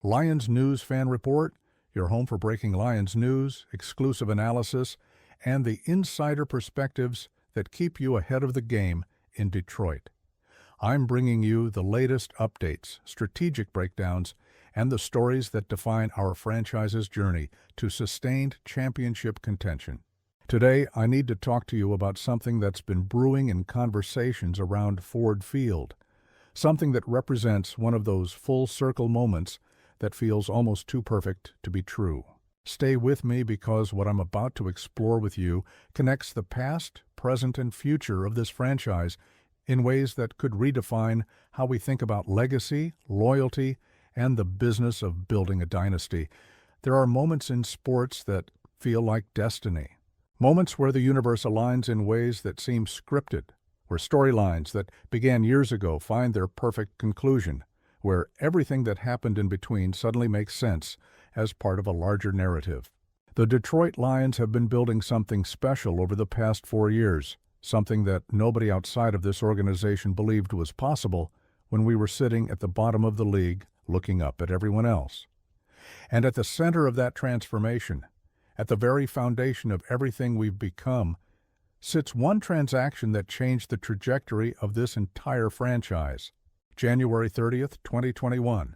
Lions News Fan Report, your home for breaking Lions news, exclusive analysis, and the insider perspectives that keep you ahead of the game in Detroit. I'm bringing you the latest updates, strategic breakdowns, and the stories that define our franchise's journey to sustained championship contention. Today, I need to talk to you about something that's been brewing in conversations around Ford Field, something that represents one of those full-circle moments that feels almost too perfect to be true. Stay with me because what I'm about to explore with you connects the past, present, and future of this franchise in ways that could redefine how we think about legacy, loyalty, and the business of building a dynasty. There are moments in sports that feel like destiny. Moments where the universe aligns in ways that seem scripted, where storylines that began years ago find their perfect conclusion, where everything that happened in between suddenly makes sense as part of a larger narrative. The Detroit Lions have been building something special over the past 4 years, something that nobody outside of this organization believed was possible when we were sitting at the bottom of the league looking up at everyone else. And at the center of that transformation, at the very foundation of everything we've become, sits one transaction that changed the trajectory of this entire franchise. January 30th, 2021.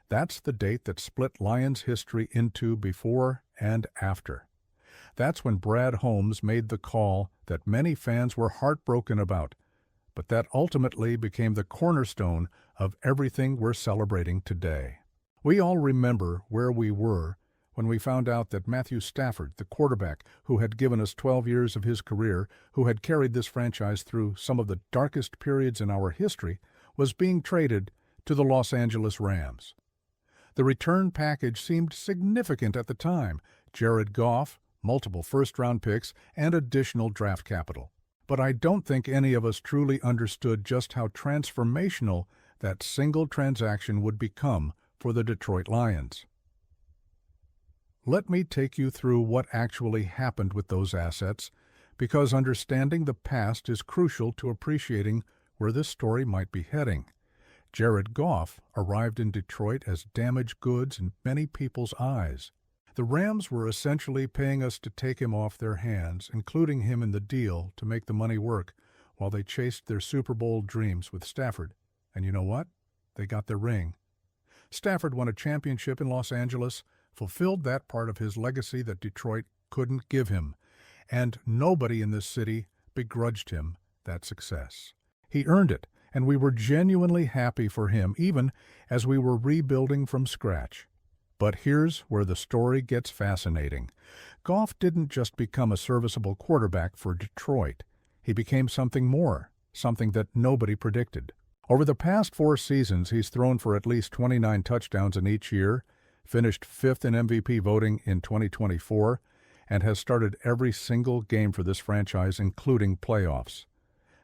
That's the date that split Lions history into before and after. That's when Brad Holmes made the call that many fans were heartbroken about, but that ultimately became the cornerstone of everything we're celebrating today. We all remember where we were when we found out that Matthew Stafford, the quarterback who had given us 12 years of his career, who had carried this franchise through some of the darkest periods in our history, was being traded to the Los Angeles Rams. The return package seemed significant at the time: Jared Goff, multiple first-round picks, and additional draft capital. But I don't think any of us truly understood just how transformational that single transaction would become for the Detroit Lions. Let me take you through what actually happened with those assets, because understanding the past is crucial to appreciating where this story might be heading. Jared Goff arrived in Detroit as damaged goods in many people's eyes. The Rams were essentially paying us to take him off their hands, including him in the deal to make the money work, while they chased their Super Bowl dreams with Stafford. And you know what? They got their ring. Stafford won a championship in Los Angeles, fulfilled that part of his legacy that Detroit couldn't give him, and nobody in this city begrudged him that success. He earned it, and we were genuinely happy for him, even as we were rebuilding from scratch. But here's where the story gets fascinating. Goff didn't just become a serviceable quarterback for Detroit. He became something more, something that nobody predicted. Over the past 4 seasons, he's thrown for at least 29 touchdowns in each year, finished 5th in MVP voting in 2024, and has started every single game for this franchise, including playoffs.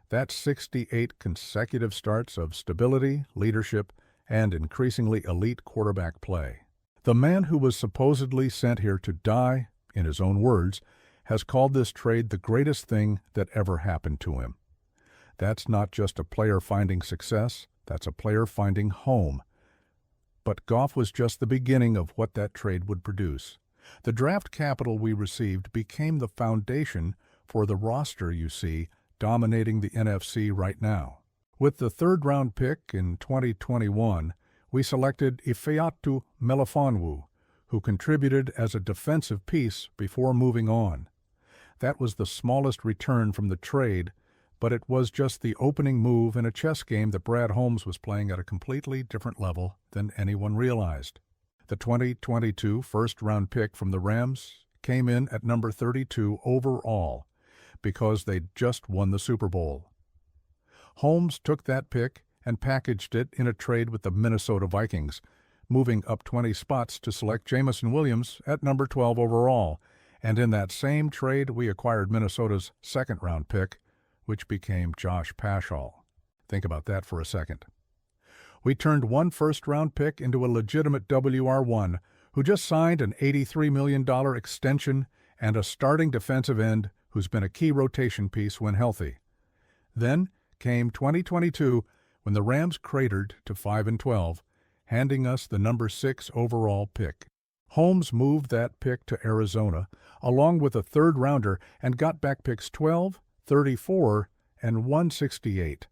That's 68 consecutive starts of stability, leadership, and increasingly elite quarterback play. The man who was supposedly sent here to die, in his own words, has called this trade the greatest thing that ever happened to him. That's not just a player finding success, that's a player finding home. But Goff was just the beginning of what that trade would produce. The draft capital we received became the foundation for the roster you see dominating the NFC right now. With the 3rd-round pick in 2021, we selected Ifeatu Melifonwu, who contributed as a defensive piece before moving on. That was the smallest return from the trade, but it was just the opening move in a chess game that Brad Holmes was playing at a completely different level than anyone realized. The 2022 first-round pick from the Rams came in at number 32 overall because they'd just won the Super Bowl. Holmes took that pick and packaged it in a trade with the Minnesota Vikings, moving up 20 spots to select Jameson Williams at number 12 overall. And in that same trade, we acquired Minnesota's 2nd-round pick, which became Josh Paschal. Think about that for a second. We turned one first-round pick into a legitimate WR1 who just signed an $83 million extension and a starting defensive end who's been a key rotation piece when healthy. Then came 2022 when the Rams cratered to 5-12, handing us the number 6 overall pick. Holmes moved that pick to Arizona, along with a third-rounder, and got back picks 12, 34, and 168.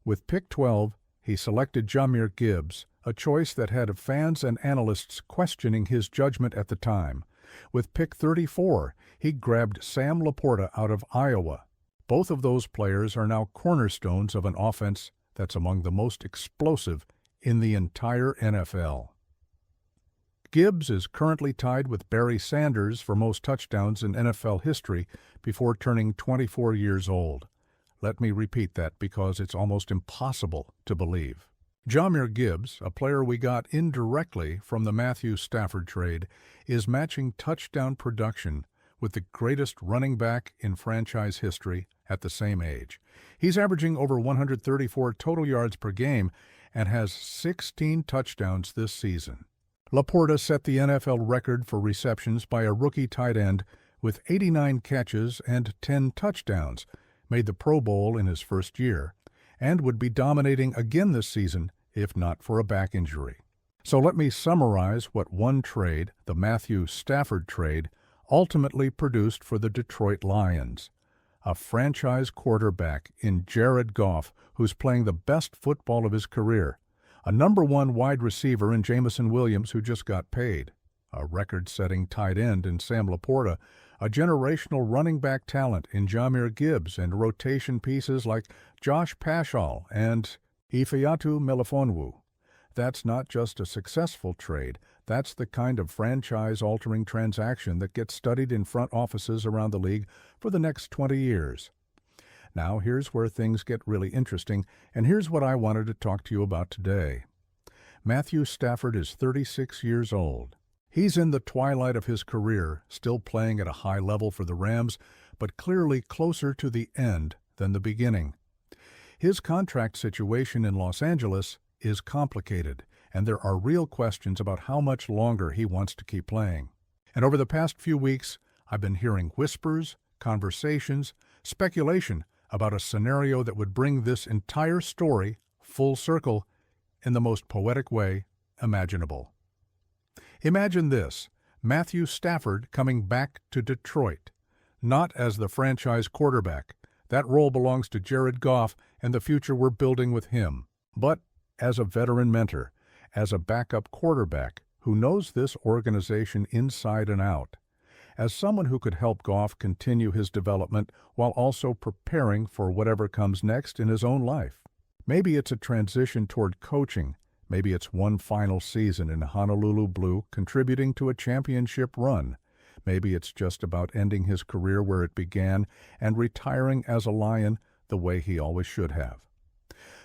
With pick 12, he selected Jahmyr Gibbs, a choice that had fans and analysts questioning his judgment at the time. With pick 34, he grabbed Sam Laporta out of Iowa. Both of those players are now cornerstones of an offense that's among the most explosive in the entire NFL. Gibbs is currently tied with Barry Sanders for most touchdowns in NFL history before turning 24 years old. Let me repeat that because it's almost impossible to believe. Jahmyr Gibbs, a player we got indirectly from the Matthew Stafford trade, is matching touchdown production with the greatest running back in franchise history at the same age. He's averaging over 134 total yards per game and has 16 touchdowns this season. Laporta set the NFL record for receptions by a rookie tight end with 89 catches and 10 touchdowns, made the Pro Bowl in his first year, and would be dominating again this season if not for a back injury. So let me summarize what one trade, the Matthew Stafford trade, ultimately produced for the Detroit Lions. A franchise quarterback in Jared Goff, who's playing the best football of his career. A number 1 wide receiver in Jameson Williams, who just got paid. A record-setting tight end in Sam Laporta. A generational running back talent in Jahmyr Gibbs, and rotation pieces like Josh Paschal and Ifeatu Melifonwu. That's not just a successful trade. That's the kind of franchise-altering transaction that gets studied in front offices around the league for the next 20 years. Now, here's where things get really interesting, and here's what I wanted to talk to you about today. Matthew Stafford is 36 years old. He's in the twilight of his career, still playing at a high level for the Rams, but clearly closer to the end than the beginning. His contract situation in Los Angeles is complicated, and there are real questions about how much longer he wants to keep playing. And over the past few weeks, I've been hearing whispers, conversations, speculation about a scenario that would bring this entire story full circle in the most poetic way imaginable. Imagine this: Matthew Stafford coming back to Detroit, not as the franchise quarterback. That role belongs to Jared Goff and the future we're building with him. But as a veteran mentor, as a backup quarterback who knows this organization inside and out, as someone who could help Goff continue his development while also preparing for whatever comes next in his own life. Maybe it's a transition toward coaching. Maybe it's one final season in Honolulu Blue contributing to a championship run. Maybe it's just about ending his career where it began and retiring as a Lion the way he always should have.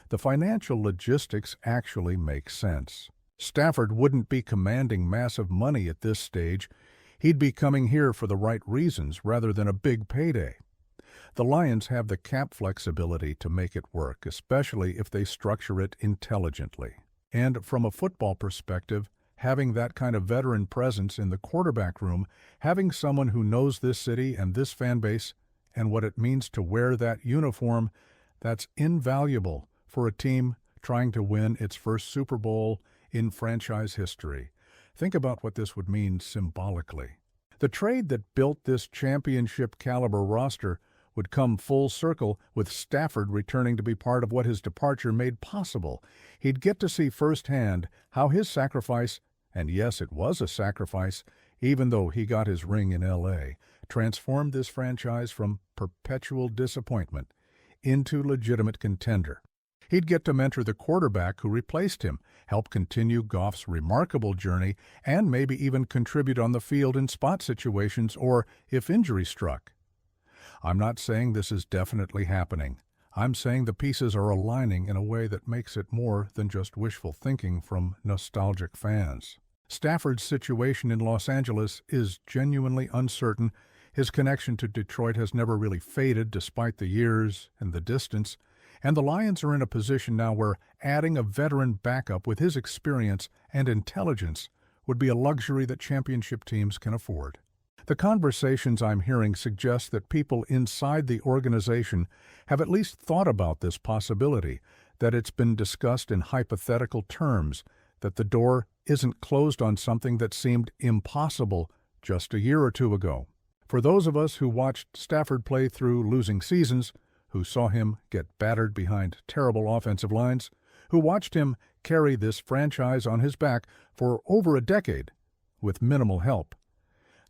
The financial logistics actually make sense. Stafford wouldn't be commanding massive money at this stage. He'd be coming here for the right reasons rather than a big payday. The Lions have the cap flexibility to make it work, especially if they structure it intelligently. And from a football perspective, having that kind of veteran presence in the quarterback room, having someone who knows this city and this fan base and what it means to wear that uniform, that's invaluable for a team trying to win its first Super Bowl in franchise history. Think about what this would mean symbolically. The trade that built this championship-caliber roster would come full circle with Stafford returning to be part of what his departure made possible. He'd get to see firsthand how his sacrifice, and yes, it was a sacrifice, even though he got his ring in L.A., transformed this franchise from perpetual disappointment into legitimate contender. He'd get to mentor the quarterback who replaced him, help continue Goff's remarkable journey, and maybe even contribute on the field in spot situations or if injury struck. I'm not saying this is definitely happening. I'm saying the pieces are aligning in a way that makes it more than just wishful thinking from nostalgic fans. Stafford's situation in Los Angeles is genuinely uncertain. His connection to Detroit has never really faded despite the years and the distance, and the Lions are in a position now where adding a veteran backup with his experience and intelligence would be a luxury that championship teams can afford. The conversations I'm hearing suggest that people inside the organization have at least thought about this possibility, that it's been discussed in hypothetical terms, that the door isn't closed on something that seemed impossible just a year or two ago. For those of us who watched Stafford play through losing seasons, who saw him get battered behind terrible offensive lines, who watched him carry this franchise on his back for over a decade with minimal help,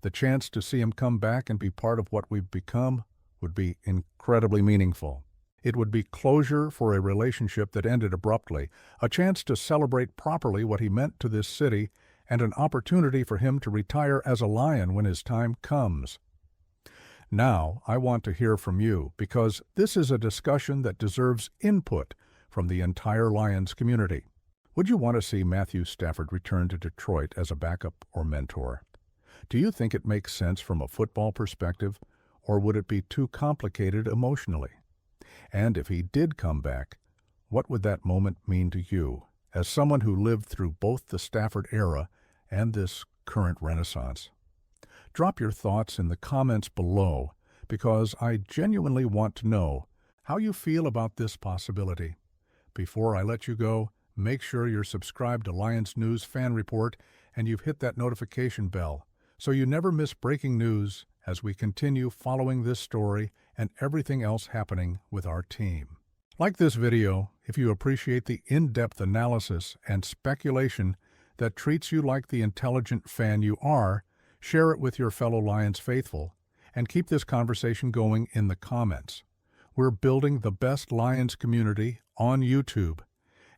the chance to see him come back and be part of what we've become would be incredibly meaningful. It would be closure for a relationship that ended abruptly, a chance to celebrate properly what he meant to this city, and an opportunity for him to retire as a Lion when his time comes. Now, I want to hear from you, because this is a discussion that deserves input from the entire Lions community. Would you want to see Matthew Stafford return to Detroit as a backup or mentor? Do you think it makes sense from a football perspective, or would it be too complicated emotionally? And if he did come back, what would that moment mean to you, as someone who lived through both the Stafford era and this current renaissance? Drop your thoughts in the comments below, because I genuinely want to know how you feel about this possibility. Before I let you go, make sure you're subscribed to Lions News Fan Report and you've hit that notification bell so you never miss breaking news as we continue following this story and everything else happening with our team. Like this video if you appreciate the in-depth analysis and speculation that treats you like the intelligent fan you are. Share it with your fellow Lions faithful, and keep this conversation going in the comments. We're building the best Lions community on YouTube,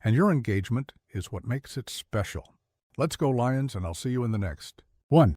and your engagement is what makes it special. Let's go Lions, and I'll see you in the next one.